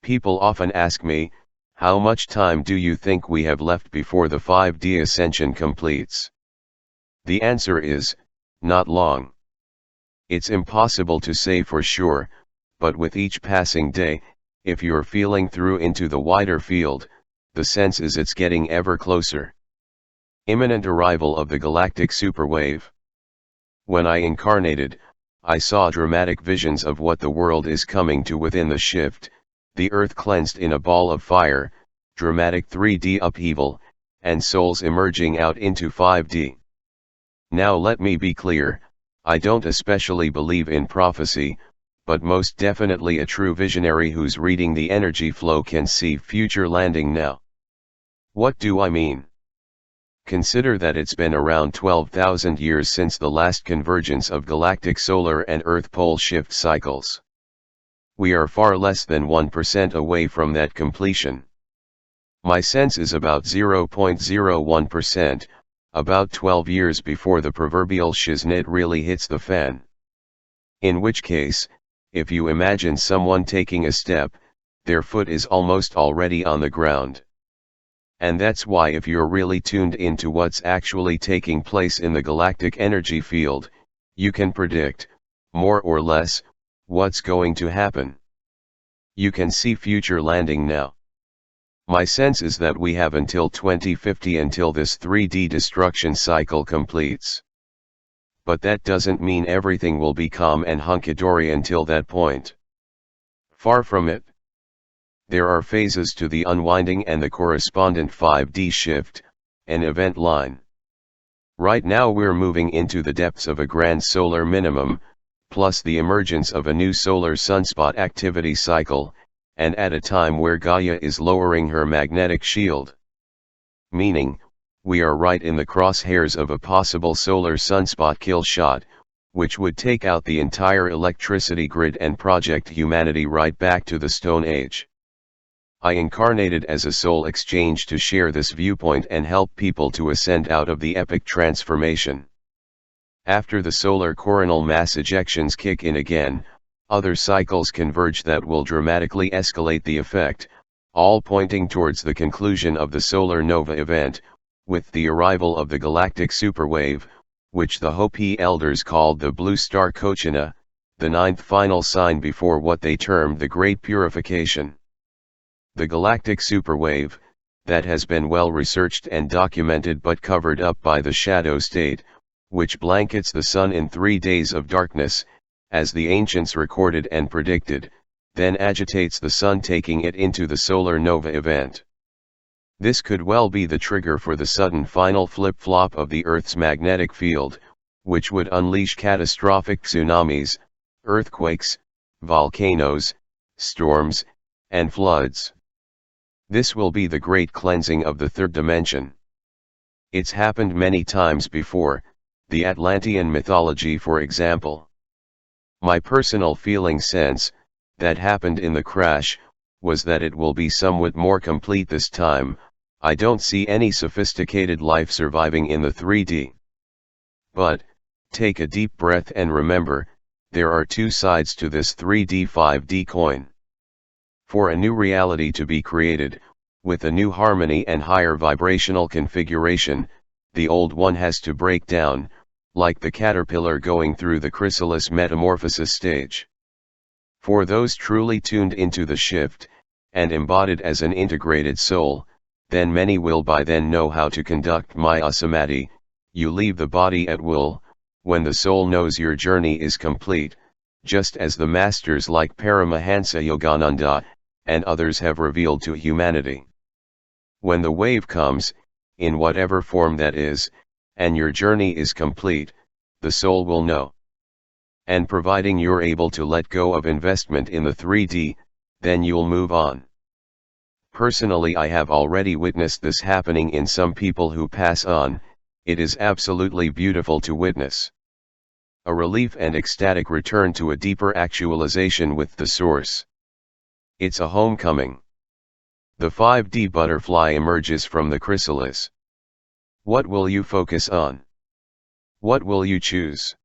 People often ask me, how much time do you think we have left before the 5D ascension completes? The answer is, not long. It's impossible to say for sure, but with each passing day, if you're feeling through into the wider field, the sense is it's getting ever closer. Imminent arrival of the galactic superwave. When I incarnated, I saw dramatic visions of what the world is coming to within the shift, the earth cleansed in a ball of fire, dramatic 3D upheaval, and souls emerging out into 5D. Now let me be clear, I don't especially believe in prophecy, but most definitely a true visionary who's reading the energy flow can see future landing now. What do I mean? Consider that it's been around 12,000 years since the last convergence of galactic solar and Earth pole shift cycles. We are far less than 1% away from that completion. My sense is about 0.01%, about 12 years before the proverbial shiznit really hits the fan. In which case, if you imagine someone taking a step, their foot is almost already on the ground. And that's why if you're really tuned into what's actually taking place in the galactic energy field, you can predict, more or less, what's going to happen. You can see future landing now. My sense is that we have until 2050 until this 3D destruction cycle completes. But that doesn't mean everything will be calm and hunky-dory until that point. Far from it. There are phases to the unwinding and the correspondent 5D shift, an event line. Right now we're moving into the depths of a grand solar minimum, plus the emergence of a new solar sunspot activity cycle, and at a time where Gaia is lowering her magnetic shield. Meaning, we are right in the crosshairs of a possible solar sunspot kill shot, which would take out the entire electricity grid and project humanity right back to the Stone Age. I incarnated as a soul exchange to share this viewpoint and help people to ascend out of the epic transformation. After the solar coronal mass ejections kick in again, other cycles converge that will dramatically escalate the effect, all pointing towards the conclusion of the solar nova event, with the arrival of the galactic superwave, which the Hopi elders called the Blue Star Kochina, the ninth final sign before what they termed the Great Purification. The galactic superwave, that has been well researched and documented but covered up by the shadow state, which blankets the sun in 3 days of darkness, as the ancients recorded and predicted, then agitates the sun, taking it into the solar nova event. This could well be the trigger for the sudden final flip-flop of the Earth's magnetic field, which would unleash catastrophic tsunamis, earthquakes, volcanoes, storms, and floods. This will be the great cleansing of the third dimension. It's happened many times before, the Atlantean mythology for example. My personal feeling sense, that happened in the crash, was that it will be somewhat more complete this time. I don't see any sophisticated life surviving in the 3D. But, take a deep breath and remember, there are two sides to this 3D 5D coin. For a new reality to be created, with a new harmony and higher vibrational configuration, the old one has to break down, like the caterpillar going through the chrysalis metamorphosis stage. For those truly tuned into the shift, and embodied as an integrated soul, then many will by then know how to conduct Maya Samadhi. You leave the body at will, when the soul knows your journey is complete, just as the masters like Paramahansa Yogananda, and others have revealed to humanity. When the wave comes, in whatever form that is, and your journey is complete, the soul will know. And providing you're able to let go of investment in the 3D, then you'll move on. Personally, I have already witnessed this happening in some people who pass on. It is absolutely beautiful to witness. A relief and ecstatic return to a deeper actualization with the source. It's a homecoming. The 5D butterfly emerges from the chrysalis. What will you focus on? What will you choose?